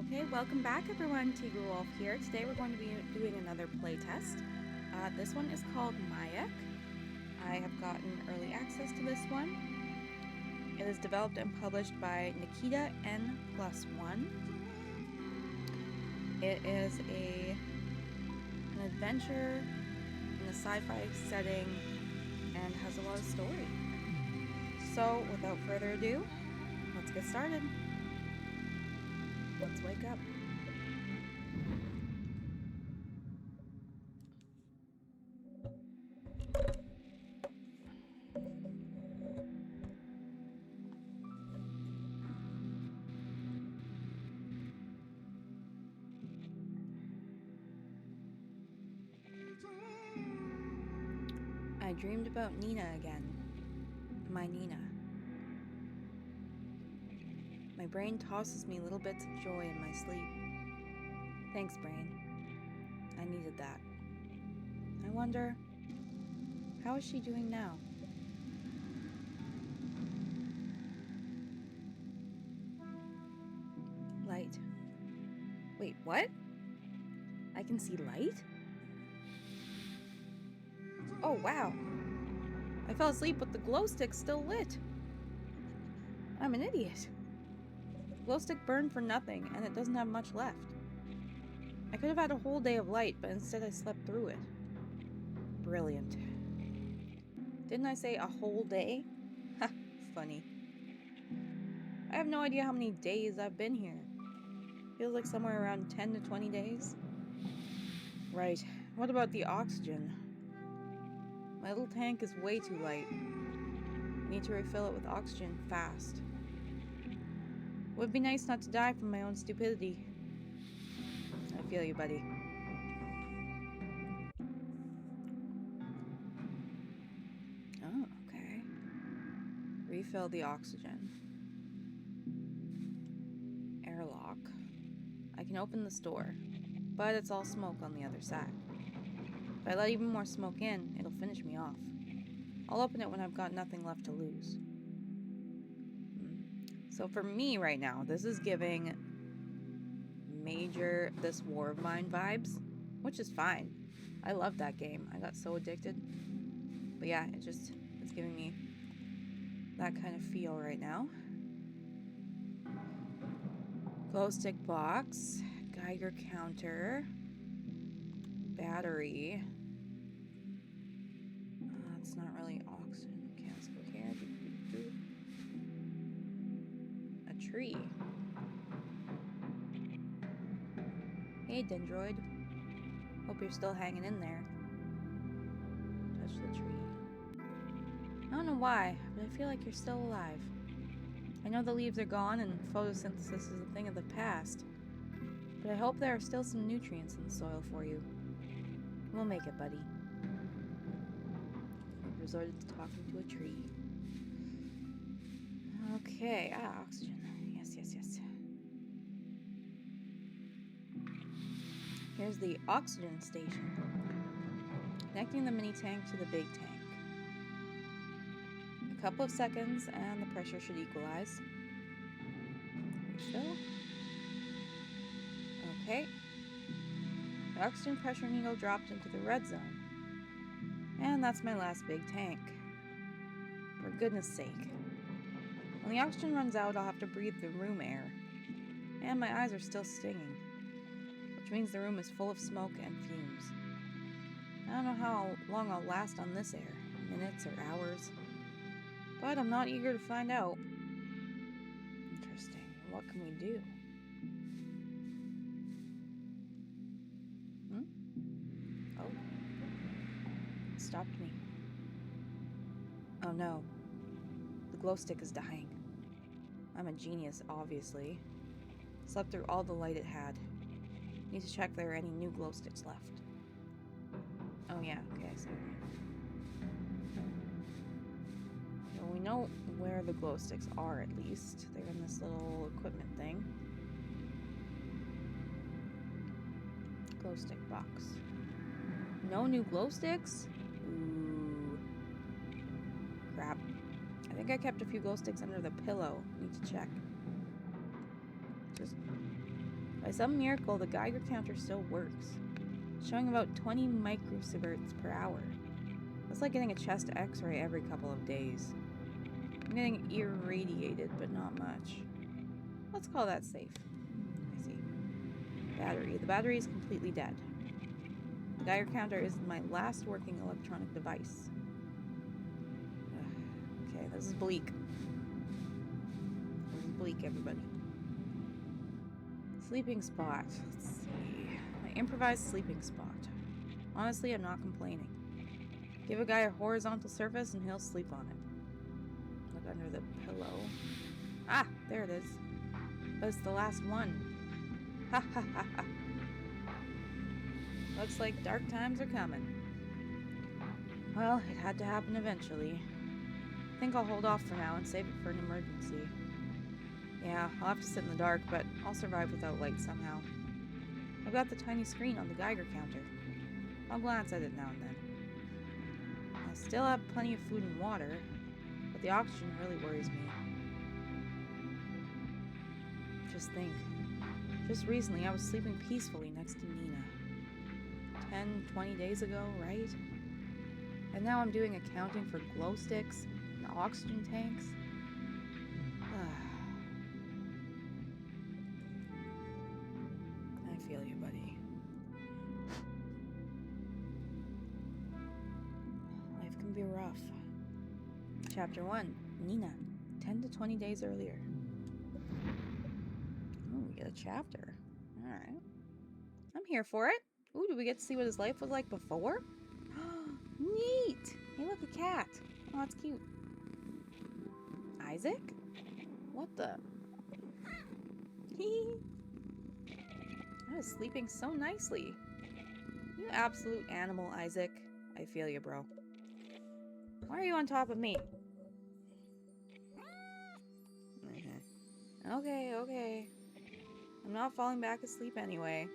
Okay, welcome back everyone, Tiger Wolf here. Today we're going to be doing another playtest. This one is called Mayak. I have gotten early access to this one. It is developed and published by Nikita N+1. It is an adventure in a sci-fi setting and has a lot of story. So without further ado, let's get started. Let's wake up. I dreamed about Nina again. My Nina. My brain tosses me little bits of joy in my sleep. Thanks, brain. I needed that. I wonder, how is she doing now? Light. Wait, what? I can see light? Oh, wow. I fell asleep with the glow stick still lit. I'm an idiot. The glow stick burned for nothing, and it doesn't have much left. I could have had a whole day of light, but instead I slept through it. Brilliant. Didn't I say a whole day? Ha, funny. I have no idea how many days I've been here. Feels like somewhere around 10 to 20 days. Right. What about the oxygen? My little tank is way too light. I need to refill it with oxygen fast. Would be nice not to die from my own stupidity. I feel you, buddy. Oh, okay. Refill the oxygen. Airlock. I can open this door, but it's all smoke on the other side. If I let even more smoke in, it'll finish me off. I'll open it when I've got nothing left to lose. So for me right now, this is giving major This War of Mine vibes, which is fine. I love that game. I got so addicted. But yeah, it's giving me that kind of feel right now. Glow stick box, Geiger counter, battery. It's not really oxygen. Okay, let's go here. A tree. Hey, Dendroid. Hope you're still hanging in there. Touch the tree. I don't know why, but I feel like you're still alive. I know the leaves are gone and photosynthesis is a thing of the past, but I hope there are still some nutrients in the soil for you. We'll make it, buddy. We've resorted to talking to a tree. Okay, oxygen. Yes. Here's the oxygen station. Connecting the mini tank to the big tank. A couple of seconds and the pressure should equalize. Refill. Okay. The oxygen pressure needle dropped into the red zone. And that's my last big tank. For goodness sake. When the oxygen runs out, I'll have to breathe the room air. And my eyes are still stinging. Which means the room is full of smoke and fumes. I don't know how long I'll last on this air. Minutes or hours. But I'm not eager to find out. Interesting. What can we do? Oh. It stopped me. Oh no. The glow stick is dying. I'm a genius, obviously. Slept through all the light it had. Need to check if there are any new glow sticks left. Oh yeah, okay, I see what you mean. Well, we know where the glow sticks are, at least. They're in this little equipment thing. Glow stick box. No new glow sticks? Ooh. Crap. I think I kept a few glow sticks under the pillow. Need to check. By some miracle, the Geiger counter still works, showing about 20 microsieverts per hour. That's like getting a chest x-ray every couple of days. I'm getting irradiated, but not much. Let's call that safe. I see. Battery. The battery is completely dead. The Geiger counter is my last working electronic device. Okay, this is bleak. This is bleak, everybody. Sleeping spot. Let's see. My improvised sleeping spot. Honestly, I'm not complaining. Give a guy a horizontal surface and he'll sleep on it. Look under the pillow. Ah, there it is. But it's the last one. Ha ha ha ha. Looks like dark times are coming. Well, it had to happen eventually. I think I'll hold off for now and save it for an emergency. Yeah, I'll have to sit in the dark, but I'll survive without light somehow. I've got the tiny screen on the Geiger counter. I'll glance at it now and then. I still have plenty of food and water, but the oxygen really worries me. Just think. Just recently I was sleeping peacefully next to Nina. 10, 20 days ago, right? And now I'm doing accounting for glow sticks and oxygen tanks. I feel you, buddy. Life can be rough. Chapter 1. Nina. 10 to 20 days earlier. Oh, we get a chapter. Alright. I'm here for it. Ooh, do we get to see what his life was like before? Neat! Hey, look, a cat. Oh, that's cute. Isaac? What the? I was sleeping so nicely. You absolute animal, Isaac. I feel you, bro. Why are you on top of me? Okay, okay. I'm not falling back asleep anyway.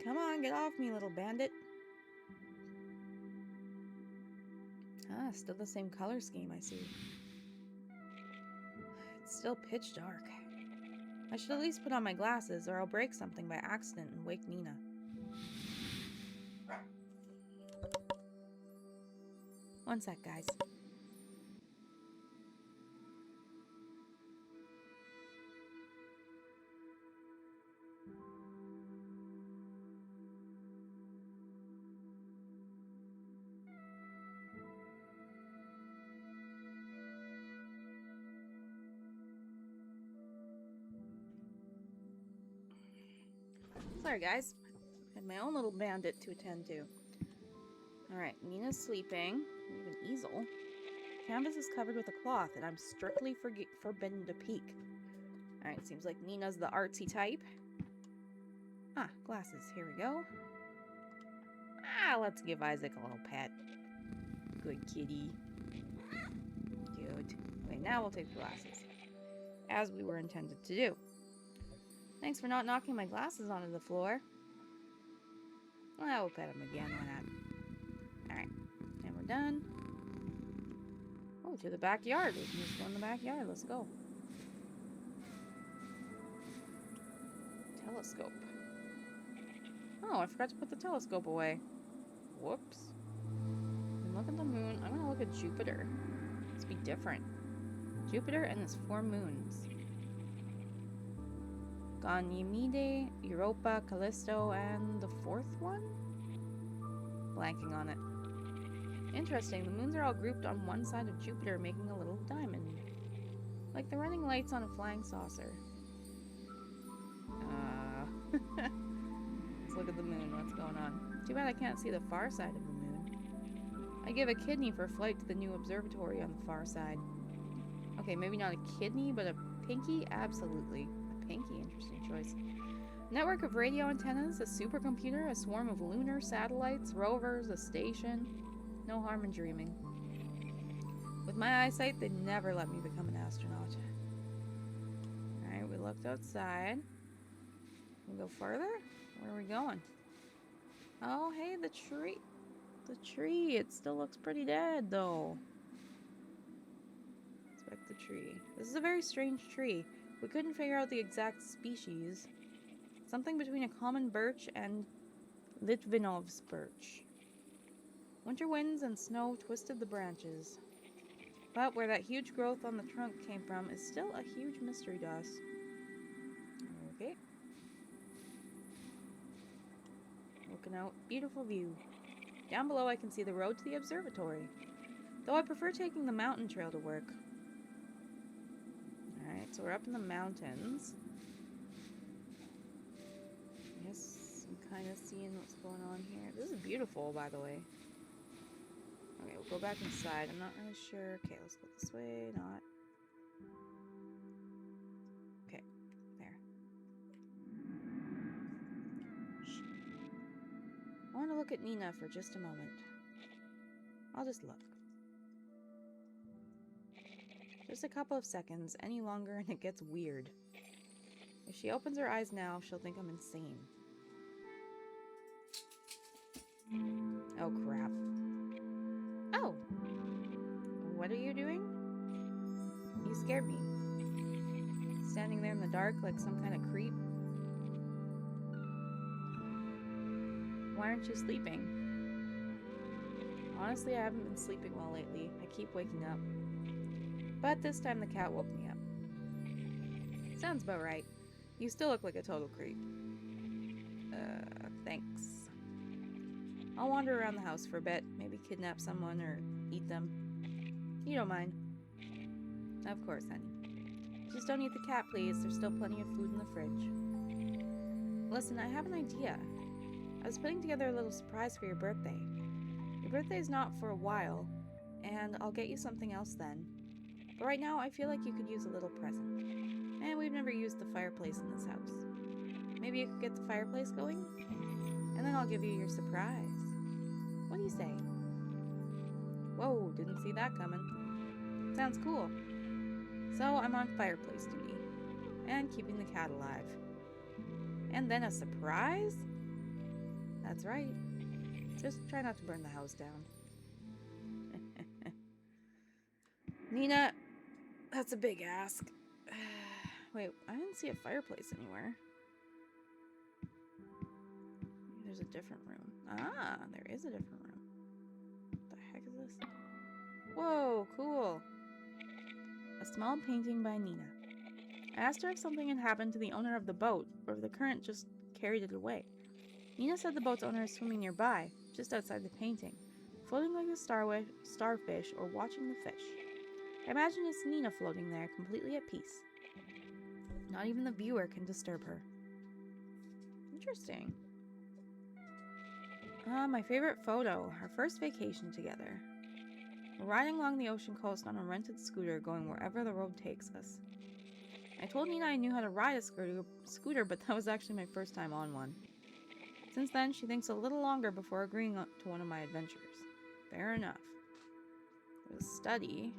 Come on, get off me, little bandit. Ah, still the same color scheme, I see. It's still pitch dark. I should at least put on my glasses or I'll break something by accident and wake Nina. One sec, guys. Sorry, guys. Had my own little bandit to attend to. Alright, Nina's sleeping. We have an easel. Canvas is covered with a cloth, and I'm strictly forbidden to peek. Alright, seems like Nina's the artsy type. Ah, glasses. Here we go. Ah, let's give Isaac a little pet. Good kitty. Cute. Okay, now we'll take the glasses. As we were intended to do. Thanks for not knocking my glasses onto the floor. Well, we'll pet him again, why not? Alright, and we're done. Oh, to the backyard. We can just go in the backyard. Let's go. Telescope. Oh, I forgot to put the telescope away. Whoops. And look at the moon. I'm gonna look at Jupiter. Let's be different. Jupiter and its 4 moons. Ganymede, Europa, Callisto, and the 4th one? Blanking on it. Interesting, the moons are all grouped on one side of Jupiter, making a little diamond. Like the running lights on a flying saucer. Let's look at the moon, what's going on? Too bad I can't see the far side of the moon. I'd give a kidney for a flight to the new observatory on the far side. Okay, maybe not a kidney, but a pinky? Absolutely. A pinky, interesting choice. Network of radio antennas, a supercomputer, a swarm of lunar satellites, rovers, a station. No harm in dreaming. With my eyesight, they'd never let me become an astronaut. Alright, we looked outside. Can we go further? Where are we going? Oh, hey, the tree. The tree. It still looks pretty dead, though. Inspect the tree. This is a very strange tree. We couldn't figure out the exact species. Something between a common birch and Litvinov's birch. Winter winds and snow twisted the branches. But where that huge growth on the trunk came from is still a huge mystery to us. Okay. Looking out, beautiful view. Down below I can see the road to the observatory. Though I prefer taking the mountain trail to work. Alright, so we're up in the mountains. Yes, I'm kind of seeing what's going on here. This is beautiful, by the way. Okay, we'll go back inside. I'm not really sure. Okay, let's go this way. Not. Okay, there. Shh. I want to look at Nina for just a moment. I'll just look. Just a couple of seconds. Any longer and it gets weird. If she opens her eyes now, she'll think I'm insane. Oh, crap. Oh! What are you doing? You scared me. Standing there in the dark like some kind of creep. Why aren't you sleeping? Honestly, I haven't been sleeping well lately. I keep waking up. But this time the cat woke me up. Sounds about right. You still look like a total creep. Thanks. I'll wander around the house for a bit. Maybe kidnap someone or eat them. You don't mind. Of course, honey. Just don't eat the cat, please. There's still plenty of food in the fridge. Listen, I have an idea. I was putting together a little surprise for your birthday. Your birthday's not for a while, and I'll get you something else then. But right now, I feel like you could use a little present. And we've never used the fireplace in this house. Maybe you could get the fireplace going? And then I'll give you your surprise. What do you say? Whoa, didn't see that coming. Sounds cool. So I'm on fireplace duty. And keeping the cat alive. And then a surprise? That's right. Just try not to burn the house down. Nina, that's a big ask. Wait, I didn't see a fireplace anywhere. There's a different room. Ah, there is a different room. What the heck is this? Whoa, cool. A small painting by Nina. I asked her if something had happened to the owner of the boat, or if the current just carried it away. Nina said the boat's owner is swimming nearby, just outside the painting, floating like a starfish or watching the fish. I imagine it's Nina floating there, completely at peace. Not even the viewer can disturb her. Interesting. My favorite photo, our first vacation together. We're riding along the ocean coast on a rented scooter going wherever the road takes us. I told Nina I knew how to ride a scooter, but that was actually my first time on one. Since then, she thinks a little longer before agreeing to one of my adventures. Fair enough. There's a study.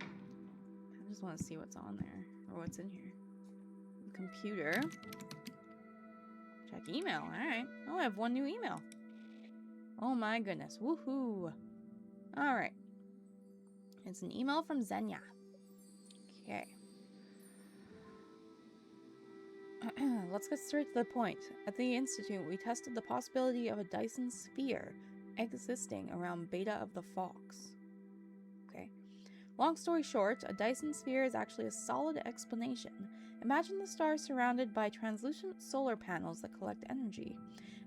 I just want to see what's on there, or what's in here. Computer. Check email. Alright. Oh, I have one new email. Oh my goodness. Woohoo. Alright. It's an email from Xenia. Okay. Let's get straight to the point. At the Institute, we tested the possibility of a Dyson sphere existing around Beta of the Fox. Okay. Long story short, a Dyson sphere is actually a solid explanation. Imagine the star surrounded by translucent solar panels that collect energy,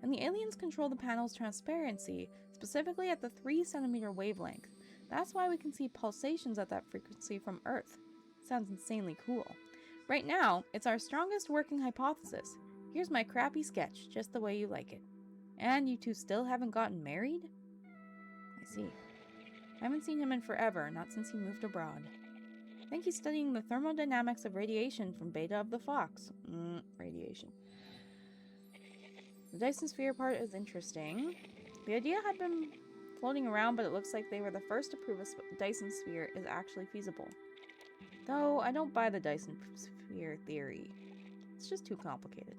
and the aliens control the panel's transparency, specifically at the 3 centimeter wavelength. That's why we can see pulsations at that frequency from Earth. Sounds insanely cool. Right now, it's our strongest working hypothesis. Here's my crappy sketch, just the way you like it. And you two still haven't gotten married? I see. I haven't seen him in forever, not since he moved abroad. I think he's studying the thermodynamics of radiation from Beta of the Fox. Radiation. The Dyson sphere part is interesting. The idea had been floating around, but it looks like they were the first to prove a Dyson sphere is actually feasible. Though, I don't buy the Dyson sphere theory. It's just too complicated.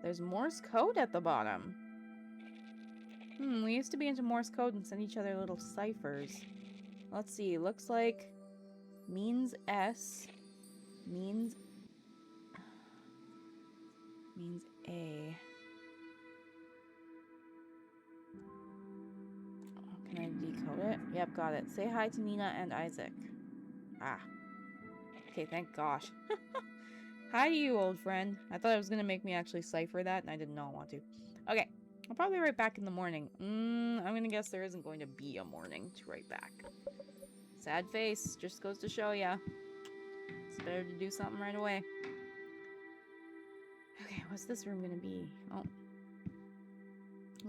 There's Morse code at the bottom. We used to be into Morse code and send each other little ciphers. Let's see, looks like Means S. Means A. Can I decode it? Yep, got it. Say hi to Nina and Isaac. Ah. Okay, thank gosh. Hi to you, old friend. I thought it was going to make me actually cipher that, and I did not want to. Okay, I'll probably write back in the morning. I'm going to guess there isn't going to be a morning to write back. Sad face. Just goes to show ya. It's better to do something right away. Okay, what's this room going to be? Oh,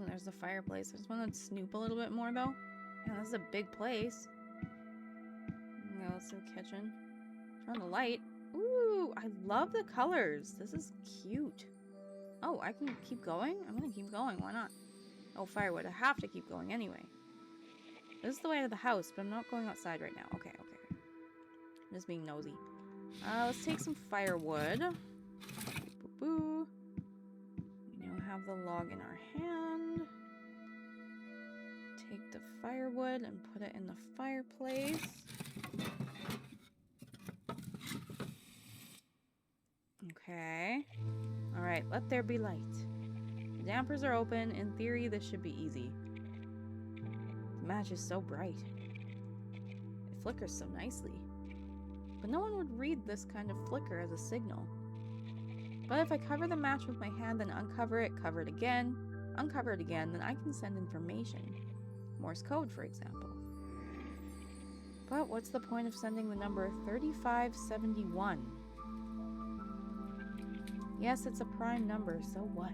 there's the fireplace. I just want to snoop a little bit more, though. Man, this is a big place. Yeah, let's do the kitchen. Turn on the light. Ooh, I love the colors. This is cute. Oh, I can keep going? I'm gonna keep going. Why not? Oh, firewood. I have to keep going anyway. This is the way to the house, but I'm not going outside right now. Okay, okay. I'm just being nosy. Let's take some firewood. Boo-boo. We now have the log in our hand. Take the firewood and put it in the fireplace. Okay. Alright, let there be light. The dampers are open. In theory, this should be easy. The match is so bright. It flickers so nicely. But no one would read this kind of flicker as a signal. But if I cover the match with my hand, then uncover it, cover it again, then I can send information. Morse code, for example. But what's the point of sending the number 3571? Yes, it's a prime number, so what?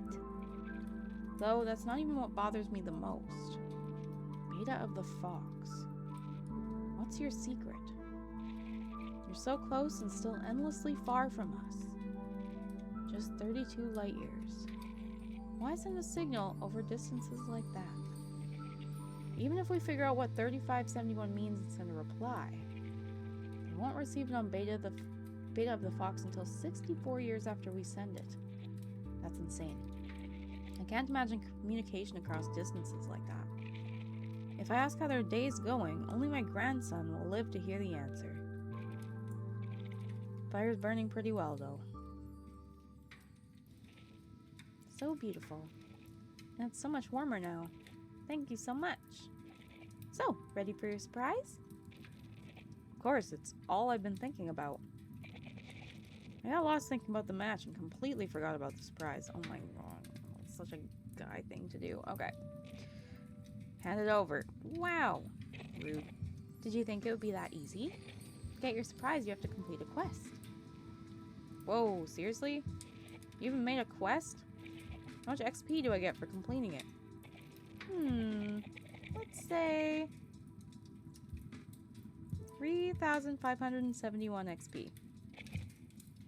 Though, that's not even what bothers me the most. Beta of the Fox. What's your secret? You're so close and still endlessly far from us. Just 32 light years. Why send a signal over distances like that? Even if we figure out what 3571 means and send a reply, they won't receive it on Beta of the Fox until 64 years after we send it. That's insane. I can't imagine communication across distances like that. If I ask how their day's going, only my grandson will live to hear the answer. Fire's burning pretty well, though. So beautiful. And it's so much warmer now. Thank you so much. So, ready for your surprise? Of course, it's all I've been thinking about. I got lost thinking about the match and completely forgot about the surprise. Oh my god. It's such a guy thing to do. Okay. Hand it over. Wow. Rude. Did you think it would be that easy? To get your surprise, you have to complete a quest. Whoa, seriously? You even made a quest? How much XP do I get for completing it? Let's say 3,571 XP.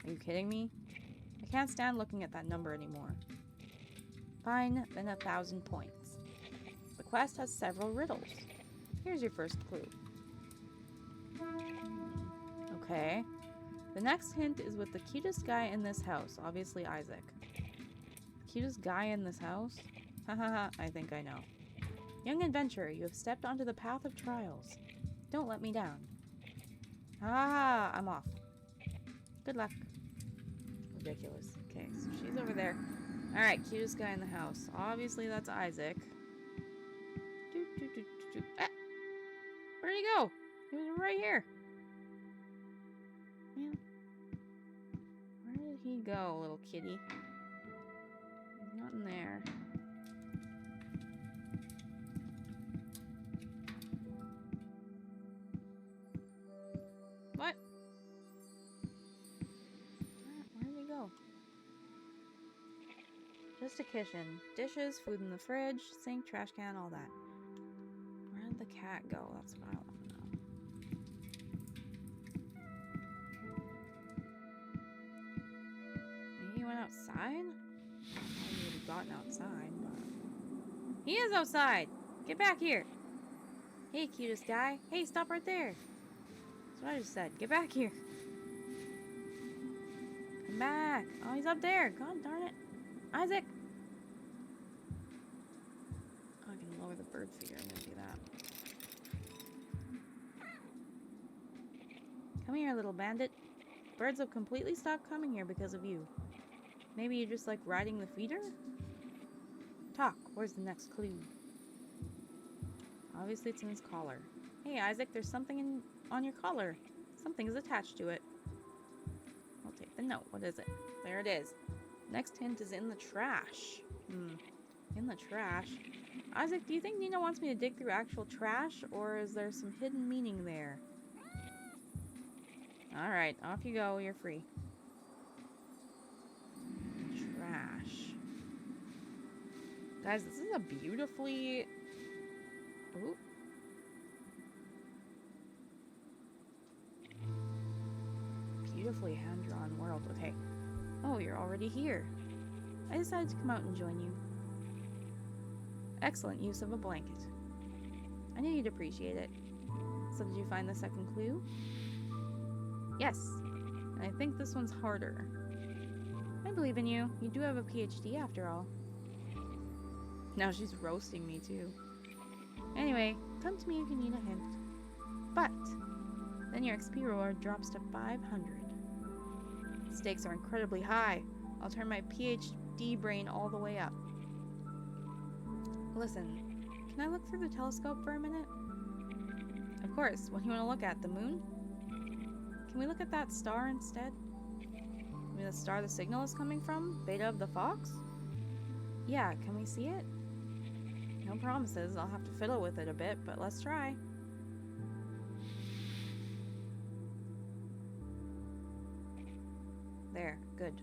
Are you kidding me? I can't stand looking at that number anymore. Fine, then 1,000 points. The quest has several riddles. Here's your first clue. Okay. The next hint is with the cutest guy in this house, obviously Isaac. The cutest guy in this house? Hahaha, I think I know. Young adventurer, you have stepped onto the path of trials. Don't let me down. Ah, I'm off. Good luck. Ridiculous. Okay, so she's over there. Alright, cutest guy in the house. Obviously, that's Isaac. Ah! Where'd he go? He was right here. Man. Where did he go, little kitty? He's not in there. What? Where did he go? Just a kitchen. Dishes, food in the fridge, sink, trash can, all that. Where did the cat go? That's what I want to know. Maybe he went outside? I don't know if he would have gotten outside, but... He is outside! Get back here! Hey, cutest guy. Hey, stop right there! That's what I just said. Get back here! Come back! Oh, he's up there! God darn it! Isaac! Oh, I can lower the bird feeder. I'm gonna do that. Come here, little bandit. Birds have completely stopped coming here because of you. Maybe you just like riding the feeder? Talk. Where's the next clue? Obviously it's in his collar. Hey, Isaac, there's something on your collar. Something is attached to it. I'll take the note. What is it? There it is. Next hint is in the trash. In the trash. Isaac, do you think Nina wants me to dig through actual trash, or is there some hidden meaning there? Alright, off you go. You're free. Trash. Guys, this is a beautifully... Ooh. Beautifully hand-drawn world. Okay. Oh, you're already here. I decided to come out and join you. Excellent use of a blanket. I knew you'd appreciate it. So did you find the second clue? Yes. And I think this one's harder. I believe in you. You do have a PhD after all. Now she's roasting me too. Anyway, come to me if you need a hint. But then your XP reward drops to 500. Stakes are incredibly high. I'll turn my PhD brain all the way up. Listen, can I look through the telescope for a minute? Of course. What do you want to look at? The moon? Can we look at that star instead? I mean, the star the signal is coming from? Beta of the Fox? Yeah, can we see it? No promises. I'll have to fiddle with it a bit, but let's try. There, good.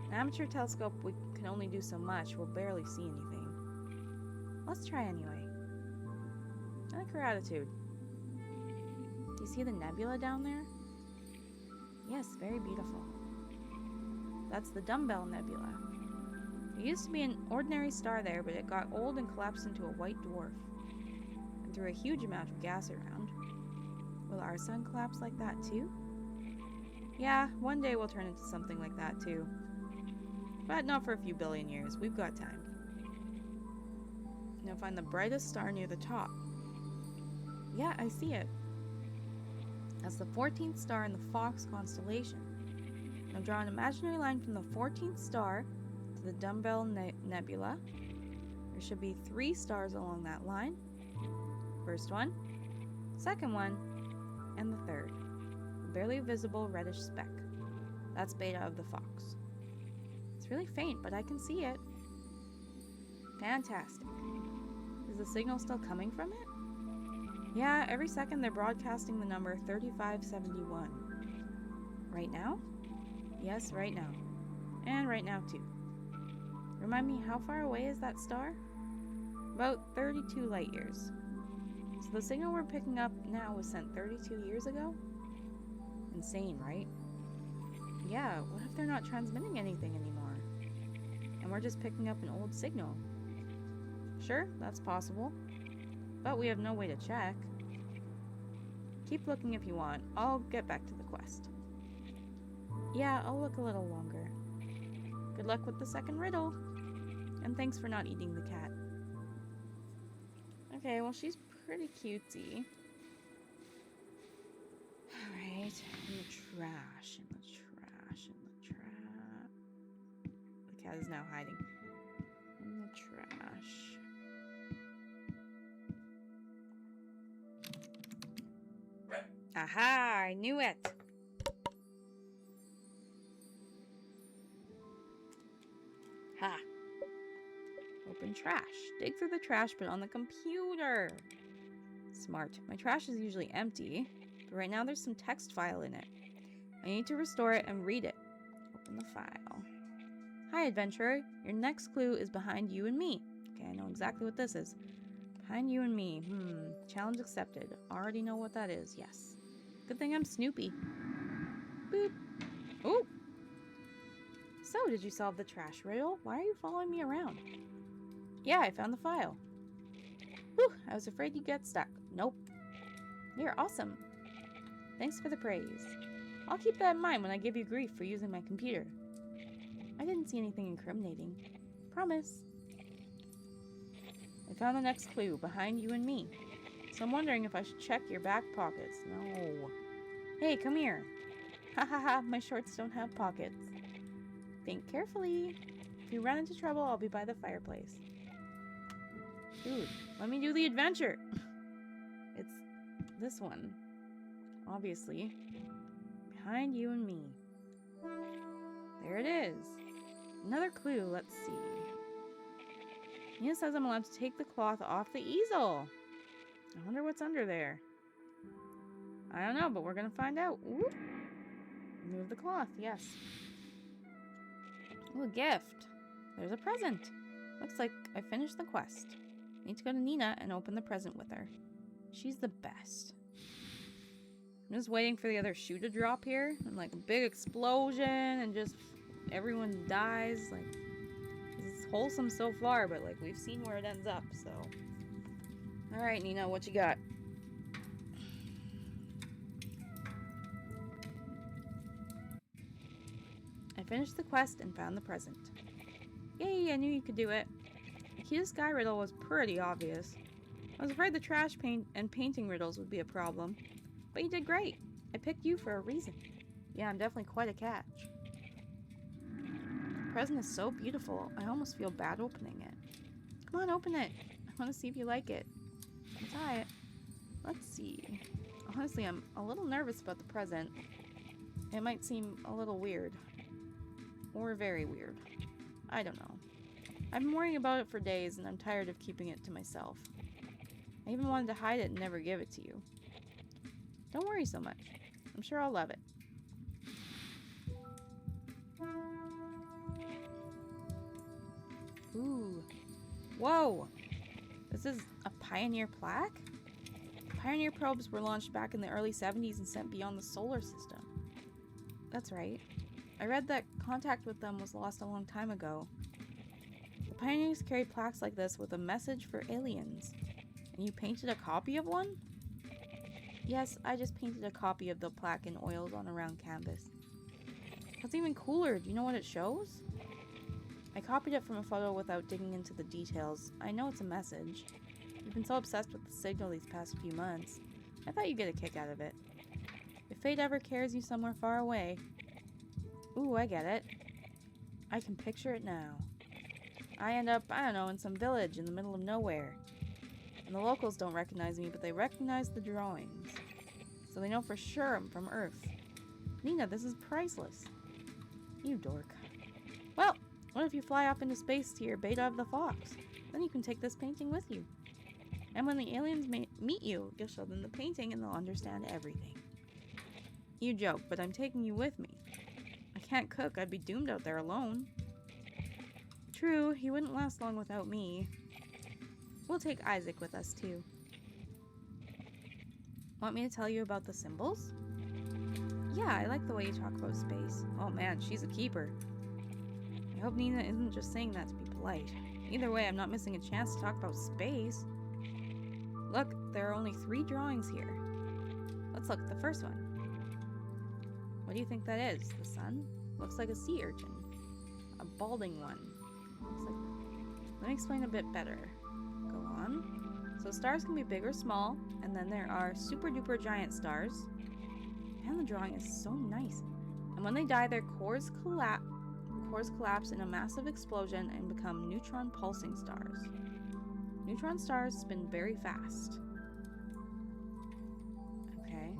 An amateur telescope, we can only do so much. We'll barely see anything. Let's try anyway. I like her attitude. Do you see the nebula down there? Yes, very beautiful. That's the Dumbbell Nebula. There used to be an ordinary star there, but it got old and collapsed into a white dwarf. And threw a huge amount of gas around. Will our sun collapse like that too? Yeah, one day we'll turn into something like that too. But not for a few billion years. We've got time. Now find the brightest star near the top. Yeah, I see it. That's the 14th star in the Fox constellation. Now draw an imaginary line from the 14th star to the Dumbbell Nebula. There should be 3 stars along that line. First one, second one, and the third. A barely visible reddish speck. That's Beta of the Fox. It's really faint, but I can see it. Fantastic. Is the signal still coming from it? Yeah, every second they're broadcasting the number 3571. Right now? Yes, right now. And right now too. Remind me, how far away is that star? About 32 light years. So the signal we're picking up now was sent 32 years ago? Insane, right? Yeah, what if they're not transmitting anything anymore? And we're just picking up an old signal? Sure, that's possible. But we have no way to check. Keep looking if you want. I'll get back to the quest. Yeah, I'll look a little longer. Good luck with the second riddle. And thanks for not eating the cat. Okay, well, she's pretty cutesy. Alright, in the trash, in the trash, in the trash. The cat is now hiding. In the trash. Aha! I knew it! Ha! Open trash. Dig through the trash, but on the computer. Smart. My trash is usually empty, but right now there's some text file in it. I need to restore it and read it. Open the file. Hi, adventurer. Your next clue is behind you and me. Okay, I know exactly what this is. Behind you and me. Challenge accepted. Already know what that is. Yes. Good thing I'm Snoopy. Boop. Ooh. So, did you solve the trash riddle? Why are you following me around? Yeah, I found the file. Whew, I was afraid you'd get stuck. Nope. You're awesome. Thanks for the praise. I'll keep that in mind when I give you grief for using my computer. I didn't see anything incriminating. Promise. I found the next clue, behind you and me. So I'm wondering if I should check your back pockets. No. Hey, come here. Ha ha ha, my shorts don't have pockets. Think carefully. If you run into trouble, I'll be by the fireplace. Dude, let me do the adventure. It's this one. Obviously. Behind you and me. There it is. Another clue, let's see. Nina says I'm allowed to take the cloth off the easel. I wonder what's under there. I don't know, but we're gonna find out. Whoop. Move the cloth, yes. Ooh, a gift. There's a present. Looks like I finished the quest. Need to go to Nina and open the present with her. She's the best. I'm just waiting for the other shoe to drop here. And like a big explosion and just everyone dies. Like, it's wholesome so far, but like we've seen where it ends up, so. Alright, Nina, what you got? I finished the quest and found the present. Yay, I knew you could do it. The cutest guy riddle was pretty obvious. I was afraid the trash paint and painting riddles would be a problem. But you did great. I picked you for a reason. Yeah, I'm definitely quite a catch. The present is so beautiful, I almost feel bad opening it. Come on, open it. I want to see if you like it. Try it. Let's see. Honestly, I'm a little nervous about the present. It might seem a little weird. Or very weird. I don't know. I've been worrying about it for days and I'm tired of keeping it to myself. I even wanted to hide it and never give it to you. Don't worry so much. I'm sure I'll love it. Ooh. Whoa! This is a Pioneer plaque? Pioneer probes were launched back in the early 70s and sent beyond the solar system. That's right. I read that contact with them was lost a long time ago. The Pioneers carried plaques like this with a message for aliens. And you painted a copy of one? Yes, I just painted a copy of the plaque in oils on a round canvas. What's even cooler, do you know what it shows? I copied it from a photo without digging into the details. I know it's a message. You've been so obsessed with the signal these past few months. I thought you'd get a kick out of it. If fate ever carries you somewhere far away... Ooh, I get it. I can picture it now. I end up, I don't know, in some village in the middle of nowhere. And the locals don't recognize me, but they recognize the drawings. So they know for sure I'm from Earth. Nina, this is priceless. You dork. Well, what if you fly off into space to your Beta of the Fox? Then you can take this painting with you. And when the aliens meet you, you'll show them the painting and they'll understand everything. You joke, but I'm taking you with me. I can't cook, I'd be doomed out there alone. True, he wouldn't last long without me. We'll take Isaac with us too. Want me to tell you about the symbols? Yeah, I like the way you talk about space. Oh man, she's a keeper. I hope Nina isn't just saying that to be polite. Either way, I'm not missing a chance to talk about space. Look, there are only 3 drawings here. Let's look at the first one. What do you think that is? The sun? Looks like a sea urchin. A balding one. Looks like... Let me explain a bit better. Go on. So stars can be big or small, and then there are super duper giant stars. And the drawing is so nice. And when they die, their cores collapse in a massive explosion and become neutron pulsing stars. Neutron stars spin very fast. Okay.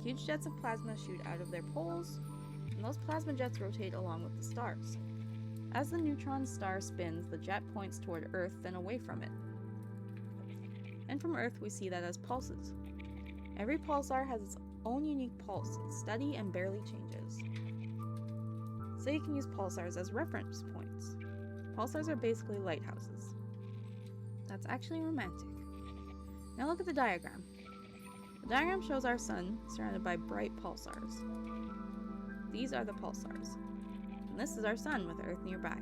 Huge jets of plasma shoot out of their poles, and those plasma jets rotate along with the stars. As the neutron star spins, the jet points toward Earth, then away from it. And from Earth, we see that as pulses. Every pulsar has its own unique pulse, steady and barely changes. So you can use pulsars as reference points. Pulsars are basically lighthouses. That's actually romantic. Now look at the diagram. The diagram shows our sun surrounded by bright pulsars. These are the pulsars. And this is our sun with Earth nearby.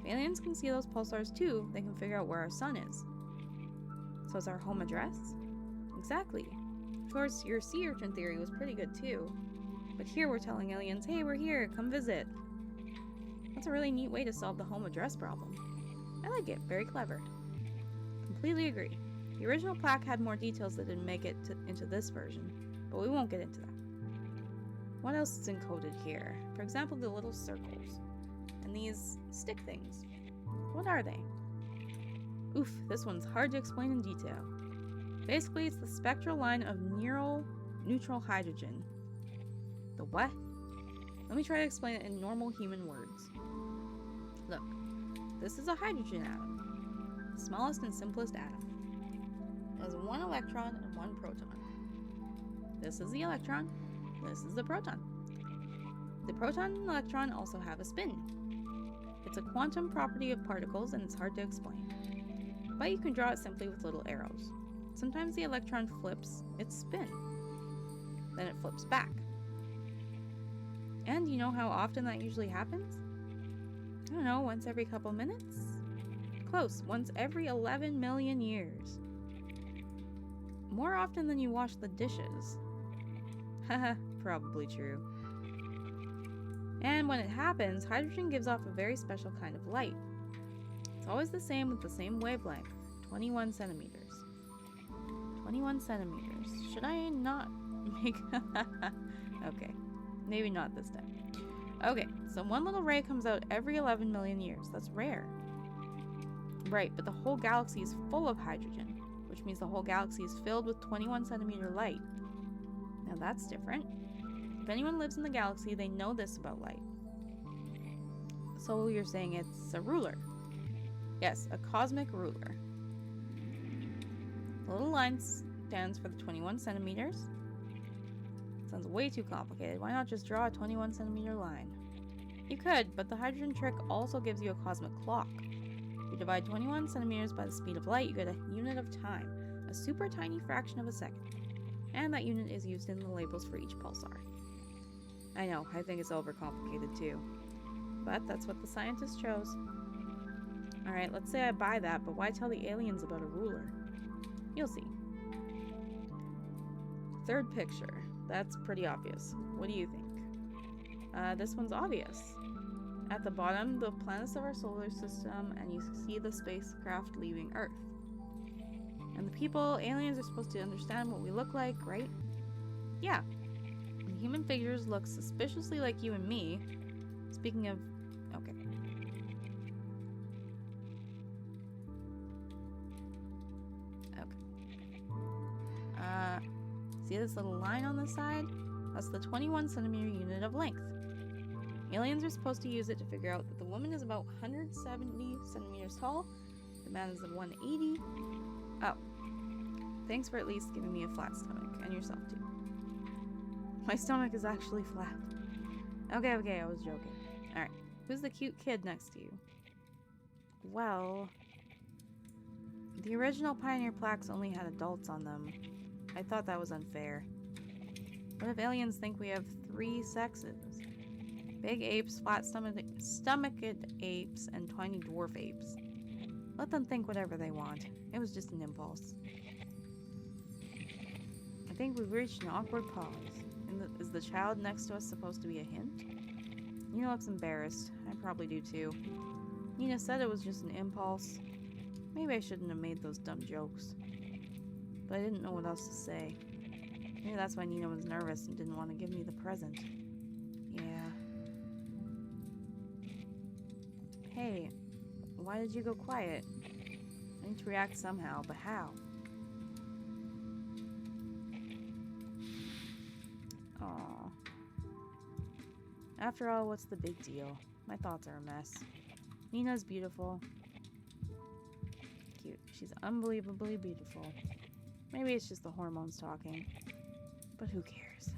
If aliens can see those pulsars too, they can figure out where our sun is. So is our home address? Exactly. Of course, your sea urchin theory was pretty good too. But here we're telling aliens, hey, we're here, come visit. That's a really neat way to solve the home address problem. I like it, very clever. Completely agree. The original plaque had more details that didn't make it into this version, but we won't get into that. What else is encoded here? For example, the little circles. And these stick things. What are they? Oof, this one's hard to explain in detail. Basically, it's the spectral line of neutral hydrogen. The what? Let me try to explain it in normal human words. Look, this is a hydrogen atom. The smallest and simplest atom. It has one electron and one proton. This is the electron. This is the proton. The proton and electron also have a spin. It's a quantum property of particles and it's hard to explain. But you can draw it simply with little arrows. Sometimes the electron flips its spin. Then it flips back. And you know how often that usually happens? I don't know, once every couple minutes? Close, once every 11 million years. More often than you wash the dishes. Haha, probably true. And when it happens, hydrogen gives off a very special kind of light. It's always the same with the same wavelength, 21 centimeters. 21 centimeters. Should I not make... Okay, maybe not this time. Okay, so one little ray comes out every 11 million years. That's rare. Right, but the whole galaxy is full of hydrogen, which means the whole galaxy is filled with 21 centimeter light. Now that's different. If anyone lives in the galaxy, they know this about light. So you're saying it's a ruler. Yes, a cosmic ruler. The little line stands for the 21 centimeters. Sounds way too complicated. Why not just draw a 21 centimeter line? You could, but the hydrogen trick also gives you a cosmic clock. If you divide 21 centimeters by the speed of light, you get a unit of time, a super tiny fraction of a second. And that unit is used in the labels for each pulsar. I know, I think it's overcomplicated too. But that's what the scientists chose. Alright, let's say I buy that, but why tell the aliens about a ruler? You'll see. Third picture. That's pretty obvious. What do you think? This one's obvious. At the bottom, the planets of our solar system, and you see the spacecraft leaving Earth. And the people, aliens, are supposed to understand what we look like, right? Yeah. And human figures look suspiciously like you and me. Speaking of... Okay. See this little line on the side? That's the 21 centimeter unit of length. Aliens are supposed to use it to figure out that the woman is about 170 centimeters tall, the man is 180. Oh. Thanks for at least giving me a flat stomach, and yourself too. My stomach is actually flat. Okay, I was joking. Alright, who's the cute kid next to you? Well... The original Pioneer plaques only had adults on them. I thought that was unfair. What if aliens think we have 3 sexes? Big apes, flat-stomached apes, and tiny dwarf apes. Let them think whatever they want. It was just an impulse. I think we've reached an awkward pause. Is the child next to us supposed to be a hint? Nina looks embarrassed. I probably do too. Nina said it was just an impulse. Maybe I shouldn't have made those dumb jokes. But I didn't know what else to say. Maybe that's why Nina was nervous and didn't want to give me the present. Yeah. Hey, why did you go quiet? I need to react somehow, but how? Aww. After all, what's the big deal? My thoughts are a mess. Nina's beautiful. Cute. She's unbelievably beautiful. Maybe it's just the hormones talking. But who cares?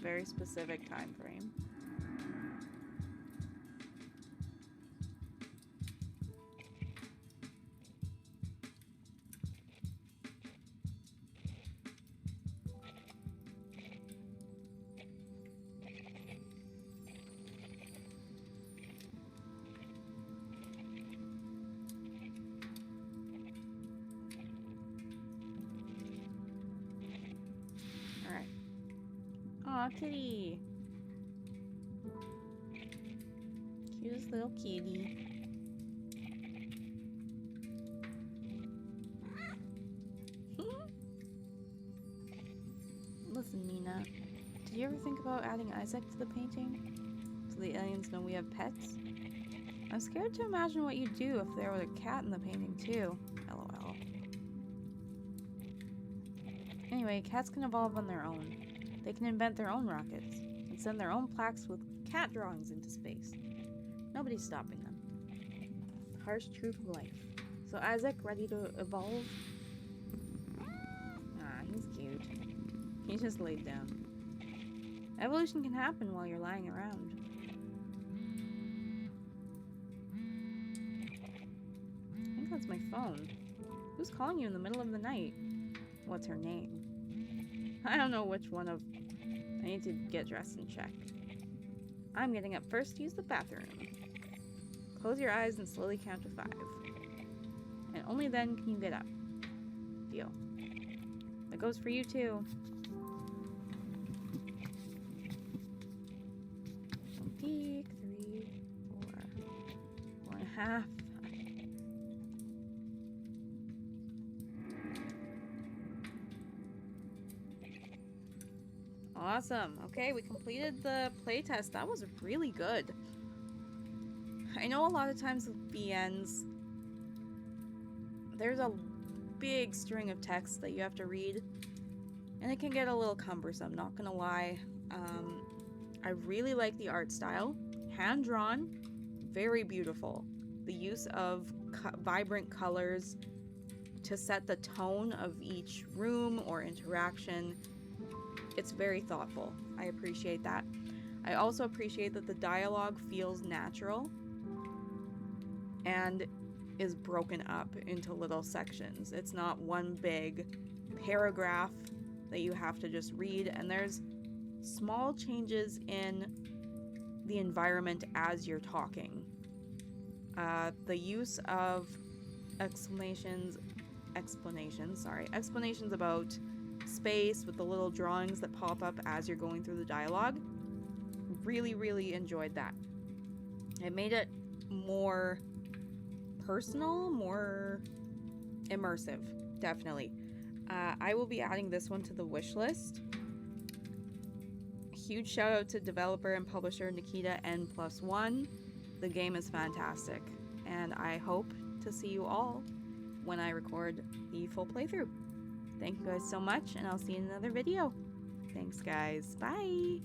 Very specific time frame. Aw, kitty. Cutest little kitty. Listen, Mina. Did you ever think about adding Isaac to the painting? So the aliens know we have pets? I'm scared to imagine what you'd do if there was a cat in the painting, too. LOL. Anyway, cats can evolve on their own. They can invent their own rockets and send their own plaques with cat drawings into space. Nobody's stopping them. Harsh truth of life. So Isaac, ready to evolve? Ah, he's cute. He just laid down. Evolution can happen while you're lying around. I think that's my phone. Who's calling you in the middle of the night? What's her name? I don't know which one of... I need to get dressed and check. I'm getting up first to use the bathroom. Close your eyes and slowly count to 5. And only then can you get up. Deal. That goes for you too. Peek, 3, 4, 4.5. Awesome. Okay, we completed the playtest. That was really good. I know a lot of times with BNs, there's a big string of text that you have to read, and it can get a little cumbersome, not gonna lie. I really like the art style. Hand-drawn, very beautiful. The use of vibrant colors to set the tone of each room or interaction. It's very thoughtful. I appreciate that. I also appreciate that the dialogue feels natural and is broken up into little sections. It's not one big paragraph that you have to just read, and there's small changes in the environment as you're talking. The use of explanations about space with the little drawings that pop up as you're going through the dialogue. Really enjoyed that. It made it more personal, more immersive, definitely. I will be adding this one to the wish list. Huge shout out to developer and publisher Nikita N+1. The game is fantastic, and I hope to see you all when I record the full playthrough. Thank you guys so much, and I'll see you in another video. Thanks, guys. Bye!